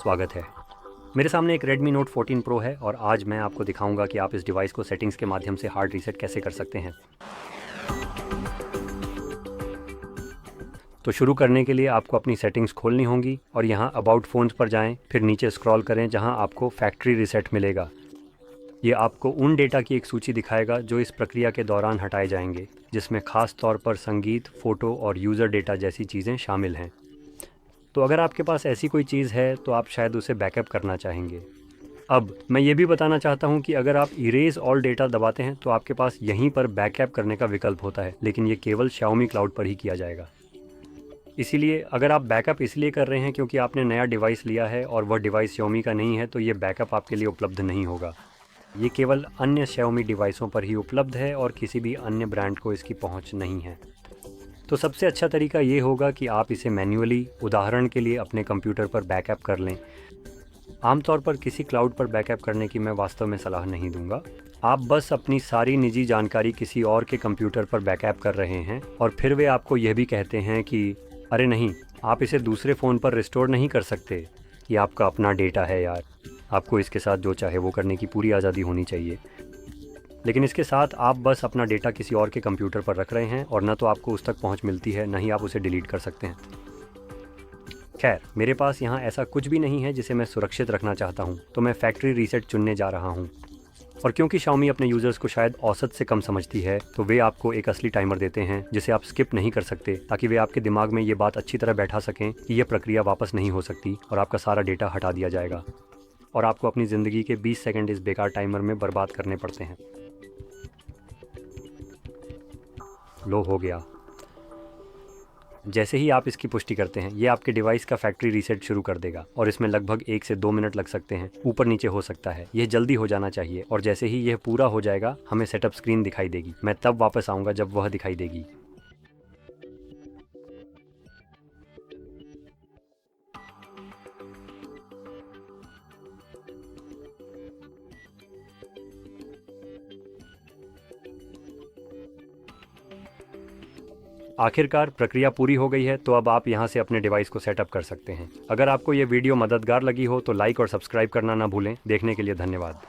स्वागत है। मेरे सामने एक Redmi Note 14 Pro है और आज मैं आपको दिखाऊंगा कि आप इस डिवाइस को सेटिंग्स के माध्यम से हार्ड रीसेट कैसे कर सकते हैं। तो शुरू करने के लिए आपको अपनी सेटिंग्स खोलनी होंगी और यहाँ अबाउट फ़ोन्स पर जाएं, फिर नीचे स्क्रॉल करें जहाँ आपको फैक्ट्री रीसेट मिलेगा। ये आपको उन डेटा की एक सूची दिखाएगा जो इस प्रक्रिया के दौरान हटाए जाएंगे, जिसमें खास तौर पर संगीत, फ़ोटो और यूज़र डेटा जैसी चीज़ें शामिल हैं। तो अगर आपके पास ऐसी कोई चीज़ है तो आप शायद उसे बैकअप करना चाहेंगे। अब मैं ये भी बताना चाहता हूँ कि अगर आप इरेज ऑल डेटा दबाते हैं तो आपके पास यहीं पर बैकअप करने का विकल्प होता है, लेकिन ये केवल Xiaomi क्लाउड पर ही किया जाएगा। इसीलिए अगर आप बैकअप इसलिए कर रहे हैं क्योंकि आपने नया डिवाइस लिया है और वह डिवाइस Xiaomi का नहीं है, तो ये बैकअप आपके लिए उपलब्ध नहीं होगा। ये केवल अन्य Xiaomi डिवाइसों पर ही उपलब्ध है और किसी भी अन्य ब्रांड को इसकी पहुँच नहीं है। तो सबसे अच्छा तरीका ये होगा कि आप इसे मैन्युअली, उदाहरण के लिए अपने कंप्यूटर पर बैकअप कर लें। आमतौर पर किसी क्लाउड पर बैकअप करने की मैं वास्तव में सलाह नहीं दूंगा। आप बस अपनी सारी निजी जानकारी किसी और के कंप्यूटर पर बैकअप कर रहे हैं और फिर वे आपको यह भी कहते हैं कि अरे नहीं, आप इसे दूसरे फ़ोन पर रिस्टोर नहीं कर सकते। ये आपका अपना डेटा है यार, आपको इसके साथ जो चाहे वो करने की पूरी आज़ादी होनी चाहिए। लेकिन इसके साथ आप बस अपना डेटा किसी और के कंप्यूटर पर रख रहे हैं और न तो आपको उस तक पहुंच मिलती है, न ही आप उसे डिलीट कर सकते हैं। खैर, मेरे पास यहाँ ऐसा कुछ भी नहीं है जिसे मैं सुरक्षित रखना चाहता हूँ, तो मैं फैक्ट्री रीसेट चुनने जा रहा हूँ। और क्योंकि Xiaomi अपने यूज़र्स को शायद औसत से कम समझती है, तो वे आपको एक असली टाइमर देते हैं जिसे आप स्किप नहीं कर सकते, ताकि वे आपके दिमाग में ये बात अच्छी तरह बैठा सकें कि यह प्रक्रिया वापस नहीं हो सकती और आपका सारा डेटा हटा दिया जाएगा और आपको अपनी ज़िंदगी के 20 सेकंड इस बेकार टाइमर में बर्बाद करने पड़ते हैं। लो हो गया। जैसे ही आप इसकी पुष्टि करते हैं, ये आपके डिवाइस का फैक्ट्री रीसेट शुरू कर देगा और इसमें लगभग 1 से 2 मिनट लग सकते हैं, ऊपर नीचे हो सकता है। यह जल्दी हो जाना चाहिए और जैसे ही यह पूरा हो जाएगा हमें सेटअप स्क्रीन दिखाई देगी। मैं तब वापस आऊँगा जब वह दिखाई देगी। आखिरकार प्रक्रिया पूरी हो गई है, तो अब आप यहां से अपने डिवाइस को सेटअप कर सकते हैं। अगर आपको ये वीडियो मददगार लगी हो तो लाइक और सब्सक्राइब करना ना भूलें। देखने के लिए धन्यवाद।